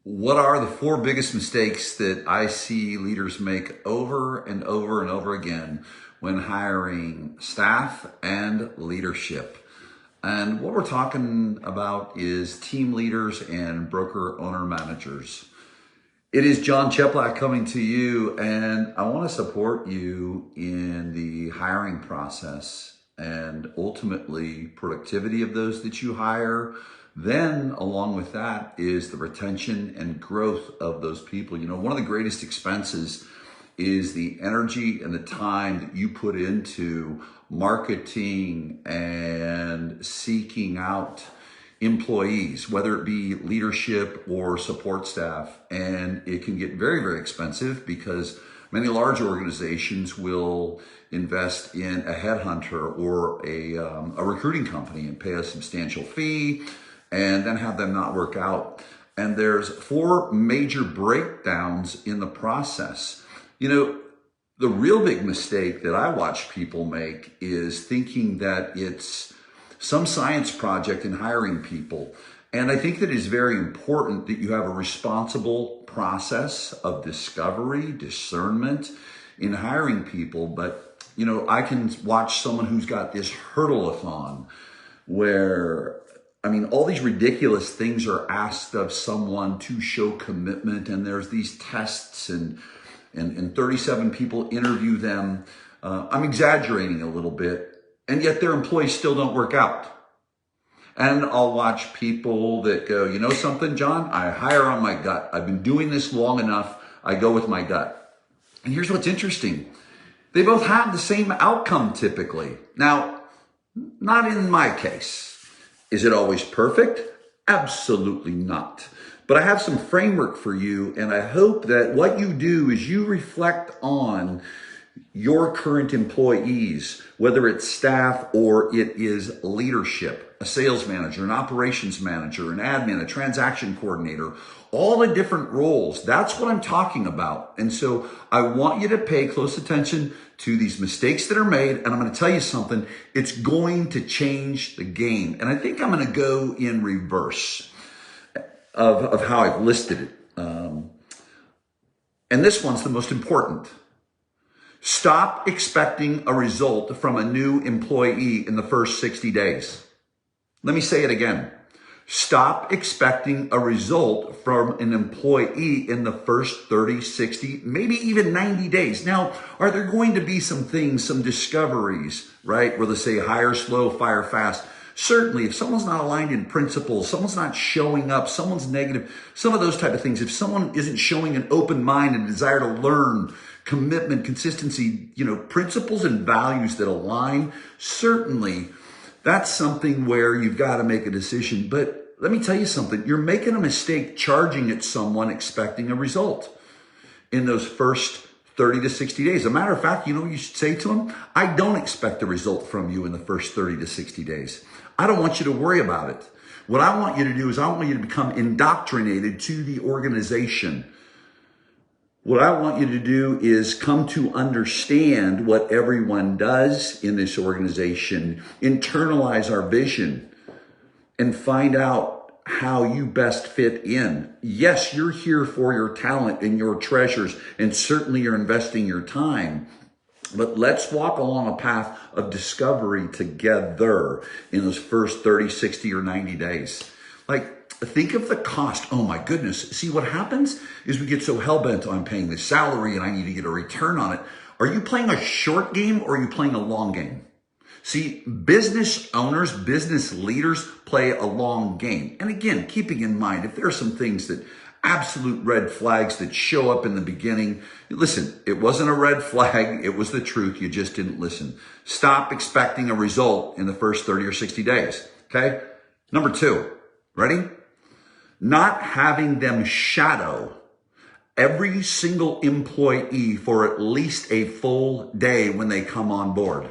What are the four biggest mistakes that I see leaders make over and over and over again when hiring staff and leadership? And what we're talking about is team leaders and broker owner managers. It is John Cheplack coming to you, and I want to support you in the hiring process and ultimately productivity of those that you hire. Then along with that is the retention and growth of those people. You know, one of the greatest expenses is the energy and the time that you put into marketing and seeking out employees, whether it be leadership or support staff. And it can get very, very expensive because many large organizations will invest in a headhunter or a recruiting company and pay a substantial fee and then have them not work out. And there's four major breakdowns in the process. You know, the real big mistake that I watch people make is thinking that it's some science project in hiring people. And I think that it is very important that you have a responsible process of discovery, discernment in hiring people. But, you know, I can watch someone who's got this hurdle-a-thon where, I mean, all these ridiculous things are asked of someone to show commitment, and there's these tests and 37 people interview them. I'm exaggerating a little bit. And yet their employees still don't work out. And I'll watch people that go, you know something, John? I hire on my gut. I've been doing this long enough. I go with my gut. And here's what's interesting. They both have the same outcome typically. Now, not in my case. Is it always perfect? Absolutely not. But I have some framework for you, and I hope that what you do is you reflect on your current employees, whether it's staff or it is leadership, a sales manager, an operations manager, an admin, a transaction coordinator, all the different roles. That's what I'm talking about. And so I want you to pay close attention to these mistakes that are made. And I'm going to tell you something, it's going to change the game. And I think I'm going to go in reverse of how I've listed it. And this one's the most important. Stop expecting a result from a new employee in the first 60 days. Let me say it again. Stop expecting a result from an employee in the first 30, 60, maybe even 90 days. Now, are there going to be some things, some discoveries, right? Where they say hire slow, fire fast. Certainly, if someone's not aligned in principles, someone's not showing up, someone's negative, some of those type of things. If someone isn't showing an open mind and desire to learn, commitment, consistency, you know, principles and values that align, certainly that's something where you've got to make a decision. But let me tell you something, you're making a mistake charging at someone expecting a result in those first 30 to 60 days. As a matter of fact, you know what you should say to them? I don't expect a result from you in the first 30 to 60 days. I don't want you to worry about it. What I want you to do is I want you to become indoctrinated to the organization. What I want you to do is come to understand what everyone does in this organization, internalize our vision, and find out how you best fit in. Yes, you're here for your talent and your treasures, and certainly you're investing your time. But let's walk along a path of discovery together in those first 30, 60, or 90 days. Like, think of the cost. Oh my goodness. See, what happens is we get so hell-bent on paying this salary and I need to get a return on it. Are you playing a short game or are you playing a long game? See, business owners, business leaders play a long game. And again, keeping in mind, if there are some things that absolute red flags that show up in the beginning, listen, it wasn't a red flag. It was the truth. You just didn't listen. Stop expecting a result in the first 30 or 60 days. Okay. Number two, ready? Not having them shadow every single employee for at least a full day when they come on board.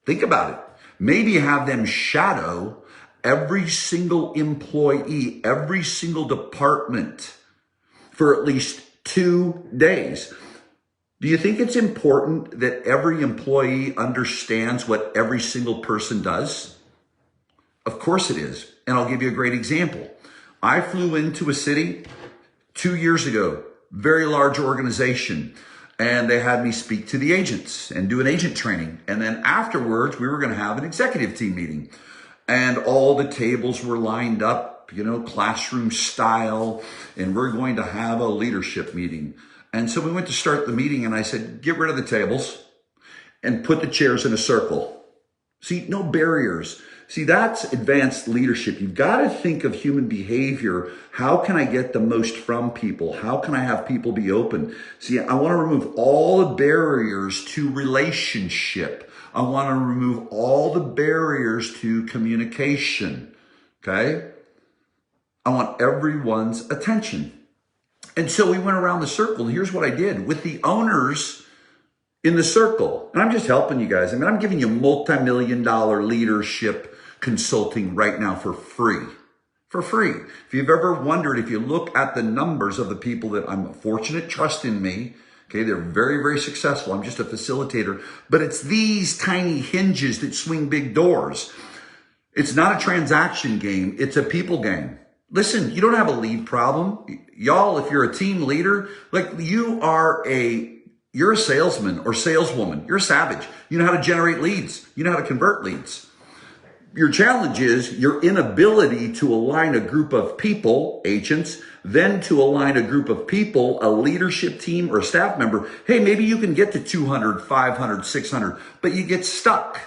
Think about it. Maybe have them shadow every single employee, every single department for at least 2 days. Do you think it's important that every employee understands what every single person does? Of course it is. And I'll give you a great example. I flew into a city 2 years ago, very large organization, and they had me speak to the agents and do an agent training. And then afterwards, we were going to have an executive team meeting, and all the tables were lined up, classroom style, and we're going to have a leadership meeting. And so we went to start the meeting, and I said, get rid of the tables and put the chairs in a circle. See, no barriers. See, that's advanced leadership. You've got to think of human behavior. How can I get the most from people? How can I have people be open? See, I want to remove all the barriers to relationship. I want to remove all the barriers to communication. Okay? I want everyone's attention. And so we went around the circle, and here's what I did with the owners in the circle. And I'm just helping you guys. I'm giving you multi-million-dollar leadership consulting right now for free. For free. If you've ever wondered, if you look at the numbers of the people that I'm fortunate trust in me, okay, they're very, very successful. I'm just a facilitator, but it's these tiny hinges that swing big doors. It's not a transaction game. It's a people game. Listen, you don't have a lead problem. Y'all, if you're a team leader, you're a salesman or saleswoman. You're a savage. You know how to generate leads. You know how to convert leads. Your challenge is your inability to align a group of people, agents, then to align a group of people, a leadership team or a staff member. Hey, maybe you can get to 200, 500, 600, but you get stuck,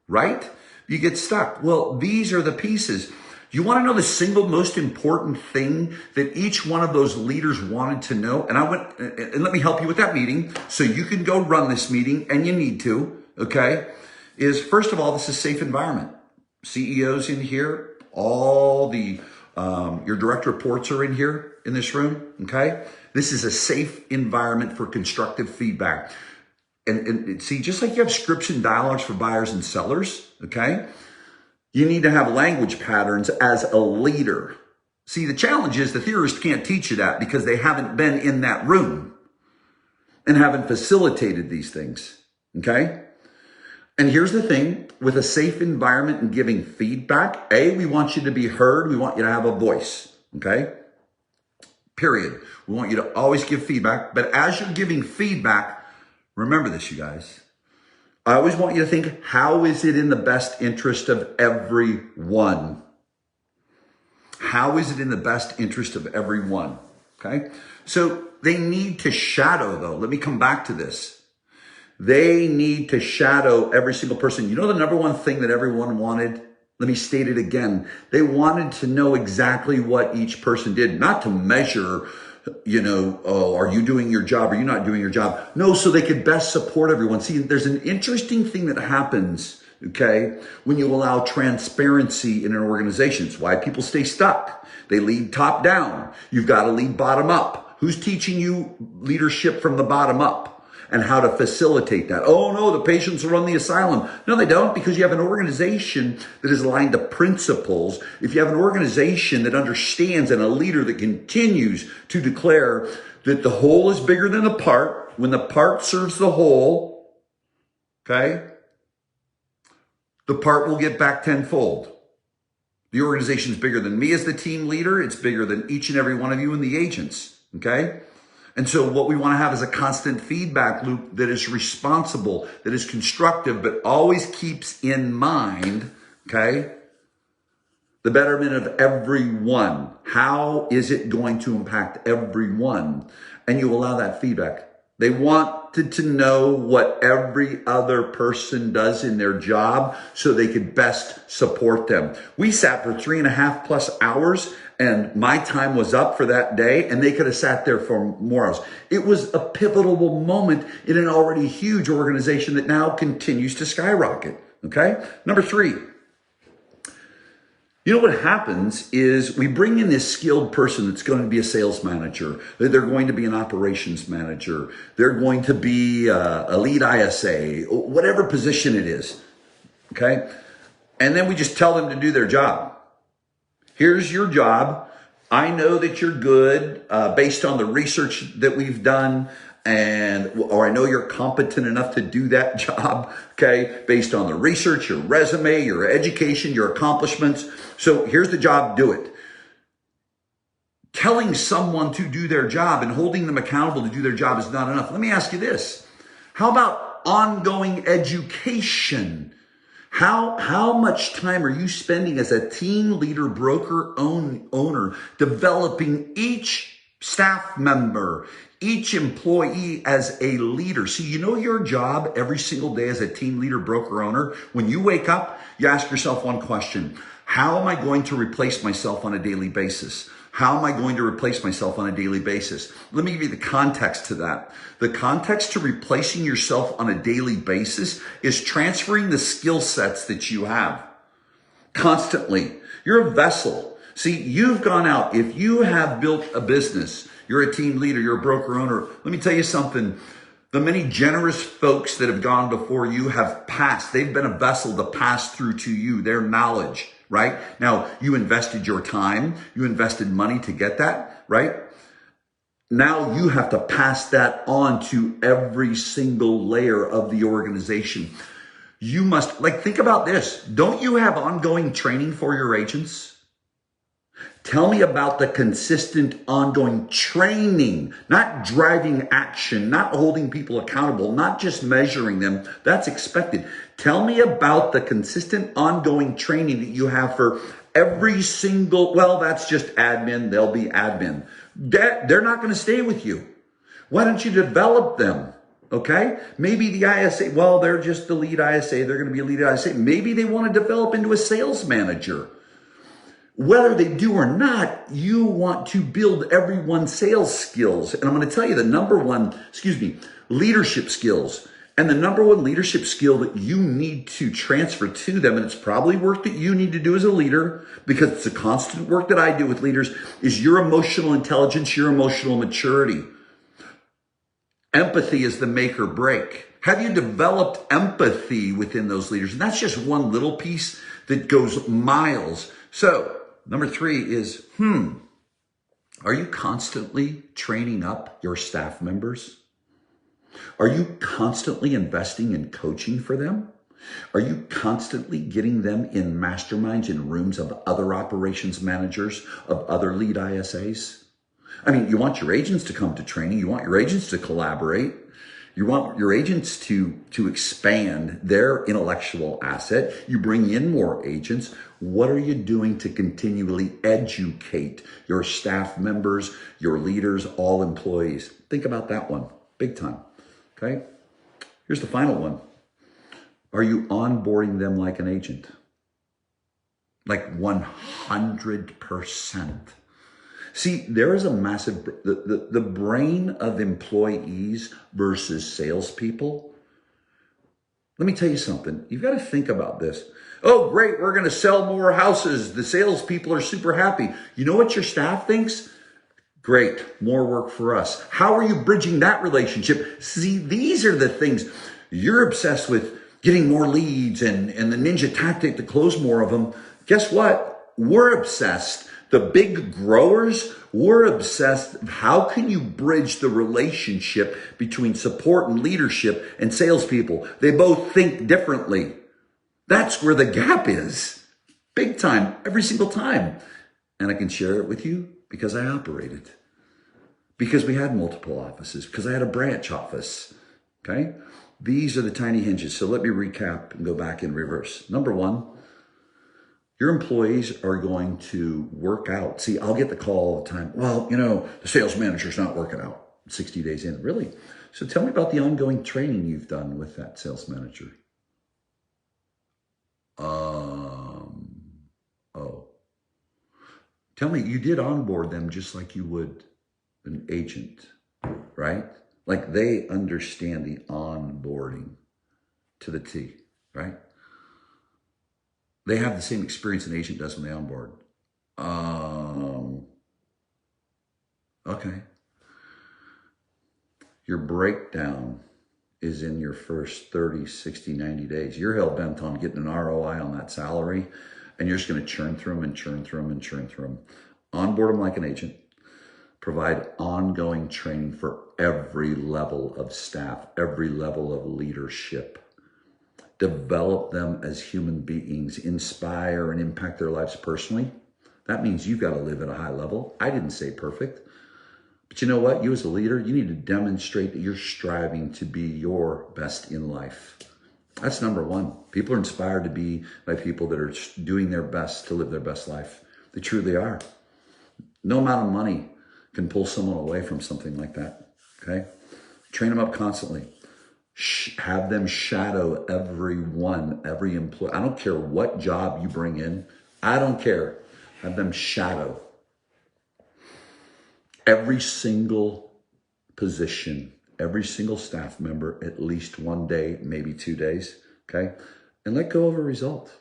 right? You get stuck. Well, these are the pieces. You want to know the single most important thing that each one of those leaders wanted to know? And let me help you with that meeting so you can go run this meeting, and you need to, okay? Is first of all, this is a safe environment. CEOs in here, all the, your direct reports are in here in this room, okay? This is a safe environment for constructive feedback. And see, just like you have scripts and dialogues for buyers and sellers, okay? You need to have language patterns as a leader. See, the challenge is the theorists can't teach you that because they haven't been in that room and haven't facilitated these things, okay? And here's the thing, with a safe environment and giving feedback, we want you to be heard. We want you to have a voice, okay? Period. We want you to always give feedback. But as you're giving feedback, remember this, you guys. I always want you to think, how is it in the best interest of everyone? How is it in the best interest of everyone? Okay? So they need to shadow, though. Let me come back to this. They need to shadow every single person. You know the number one thing that everyone wanted? Let me state it again. They wanted to know exactly what each person did, not to measure, are you doing your job? Are you not doing your job? No, so they could best support everyone. See, there's an interesting thing that happens, okay, when you allow transparency in an organization. It's why people stay stuck. They lead top down. You've got to lead bottom up. Who's teaching you leadership from the bottom up? And how to facilitate that. Oh no, the patients run the asylum. No, they don't, because you have an organization that is aligned to principles. If you have an organization that understands and a leader that continues to declare that the whole is bigger than the part, when the part serves the whole, okay, the part will get back tenfold. The organization is bigger than me as the team leader. It's bigger than each and every one of you and the agents, okay? And so what we want to have is a constant feedback loop that is responsible, that is constructive, but always keeps in mind, okay, the betterment of everyone. How is it going to impact everyone? And you allow that feedback. They wanted to know what every other person does in their job so they could best support them. We sat for 3.5+ hours, and my time was up for that day, and they could have sat there for more hours. It was a pivotal moment in an already huge organization that now continues to skyrocket, okay? Number 3. You know what happens is we bring in this skilled person that's going to be a sales manager. They're going to be an operations manager. They're going to be a lead ISA, whatever position it is, okay? And then we just tell them to do their job. Here's your job. I know that you're good based on the research that we've done, or I know you're competent enough to do that job, okay, based on the research, your resume, your education, your accomplishments. So here's the job, do it. telling someone to do their job and holding them accountable to do their job is not enough. Let me ask you this. How about ongoing education? How much time are you spending as a team leader, broker, owner, developing each staff member, each employee as a leader? See, you know your job every single day as a team leader, broker, owner. When you wake up, you ask yourself one question. How am I going to replace myself on a daily basis? How am I going to replace myself on a daily basis? Let me give you the context to that. The context to replacing yourself on a daily basis is transferring the skill sets that you have constantly. You're a vessel. See, you've gone out. If you have built a business, you're a team leader, you're a broker owner. Let me tell you something. The many generous folks that have gone before you have passed. They've been a vessel to pass through to you, their knowledge. Right? Now, you invested your time, you invested money to get that, right? Now you have to pass that on to every single layer of the organization. You must, think about this. Don't you have ongoing training for your agents? Tell me about the consistent ongoing training, not driving action, not holding people accountable, not just measuring them. That's expected. Tell me about the consistent ongoing training that you have for every single, that's just admin. They'll be admin. They're not going to stay with you. Why don't you develop them? Okay. Maybe the ISA, they're just the lead ISA. They're going to be a lead ISA. Maybe they want to develop into a sales manager. Whether they do or not, you want to build everyone's sales skills. And I'm going to tell you the number one, leadership skills. And the number one leadership skill that you need to transfer to them, and it's probably work that you need to do as a leader, because it's a constant work that I do with leaders, is your emotional intelligence, your emotional maturity. Empathy is the make or break. Have you developed empathy within those leaders? And that's just one little piece that goes miles. So, number 3 is, are you constantly training up your staff members? Are you constantly investing in coaching for them? Are you constantly getting them in masterminds, in rooms of other operations managers, of other lead ISAs? You want your agents to come to training. You want your agents to collaborate. You want your agents to expand their intellectual asset. You bring in more agents. What are you doing to continually educate your staff members, your leaders, all employees? Think about that one, big time. Okay. Here's the final one. Are you onboarding them like an agent? Like 100%. See, there is a massive, the brain of employees versus salespeople. Let me tell you something. You've got to think about this. Oh, great. We're going to sell more houses. The salespeople are super happy. You know what your staff thinks? Great. More work for us. How are you bridging that relationship? See, these are the things. You're obsessed with getting more leads and the ninja tactic to close more of them. Guess what? We're obsessed. The big growers, we're obsessed. How can you bridge the relationship between support and leadership and salespeople? They both think differently. That's where the gap is. Big time, every single time. And I can share it with you because I operated. Because we had multiple offices. Because I had a branch office. Okay? These are the tiny hinges. So let me recap and go back in reverse. Number 1. Your employees are going to work out. See, I'll get the call all the time. The sales manager's not working out 60 days in. Really? So tell me about the ongoing training you've done with that sales manager. Tell me, you did onboard them just like you would an agent, right? Like they understand the onboarding to the T, right? They have the same experience an agent does when they onboard. Okay. Your breakdown is in your first 30, 60, 90 days. You're hell-bent on getting an ROI on that salary, and you're just going to churn through them and churn through them and churn through them. Onboard them like an agent. Provide ongoing training for every level of staff, every level of leadership. Develop them as human beings, inspire and impact their lives personally, That means you've got to live at a high level. I didn't say perfect. But you know what? You as a leader, you need to demonstrate that you're striving to be your best in life. That's number one. People are inspired to be by people that are doing their best to live their best life. They truly are. No amount of money can pull someone away from something like that. Okay? Train them up constantly. Have them shadow everyone, every employee. I don't care what job you bring in. I don't care. Have them shadow every single position, every single staff member, at least one day, maybe 2 days, okay? And let go of a result.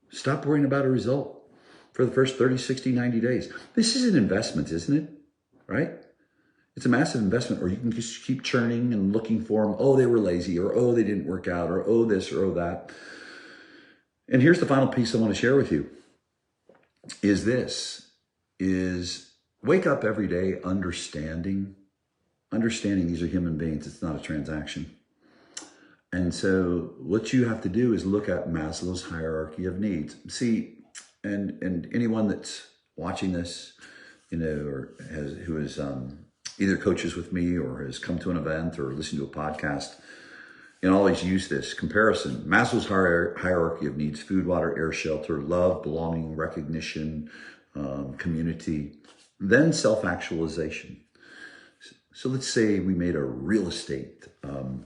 Stop worrying about a result for the first 30, 60, 90 days. This is an investment, isn't it? Right? It's a massive investment, or you can just keep churning and looking for them. Oh, they were lazy, or oh, they didn't work out, or oh, this, or oh, that. And here's the final piece I want to share with you is wake up every day understanding these are human beings. It's not a transaction. And so what you have to do is look at Maslow's hierarchy of needs. See, and anyone that's watching this, or who is either coaches with me or has come to an event or listened to a podcast, and always use this comparison. Maslow's hierarchy of needs: food, water, air, shelter, love, belonging, recognition, community, then self-actualization. So let's say we made a real estate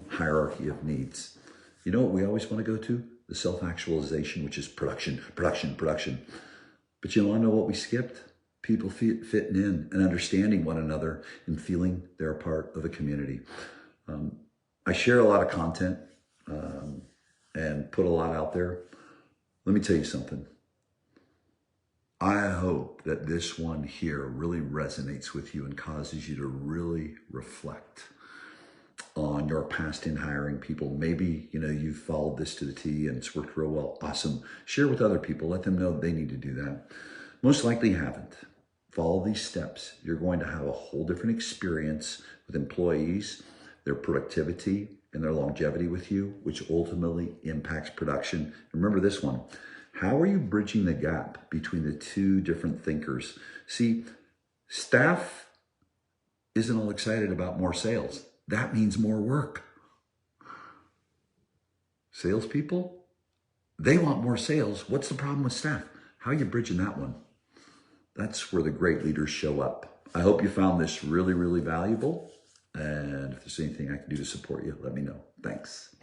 hierarchy of needs. You know what we always want to go to? The self-actualization, which is production. But you want to know what we skipped? People fitting in and understanding one another and feeling they're a part of a community. I share a lot of content and put a lot out there. Let me tell you something. I hope that this one here really resonates with you and causes you to really reflect on your past in hiring people. Maybe, you've followed this to the T and it's worked real well. Awesome. Share with other people. Let them know they need to do that. Most likely haven't. Follow these steps. You're going to have a whole different experience with employees, their productivity, and their longevity with you, which ultimately impacts production. Remember this one. How are you bridging the gap between the two different thinkers? See, staff isn't all excited about more sales. That means more work. Salespeople, they want more sales. What's the problem with staff? How are you bridging that one? That's where the great leaders show up. I hope you found this really, really valuable. And if there's anything I can do to support you, let me know. Thanks.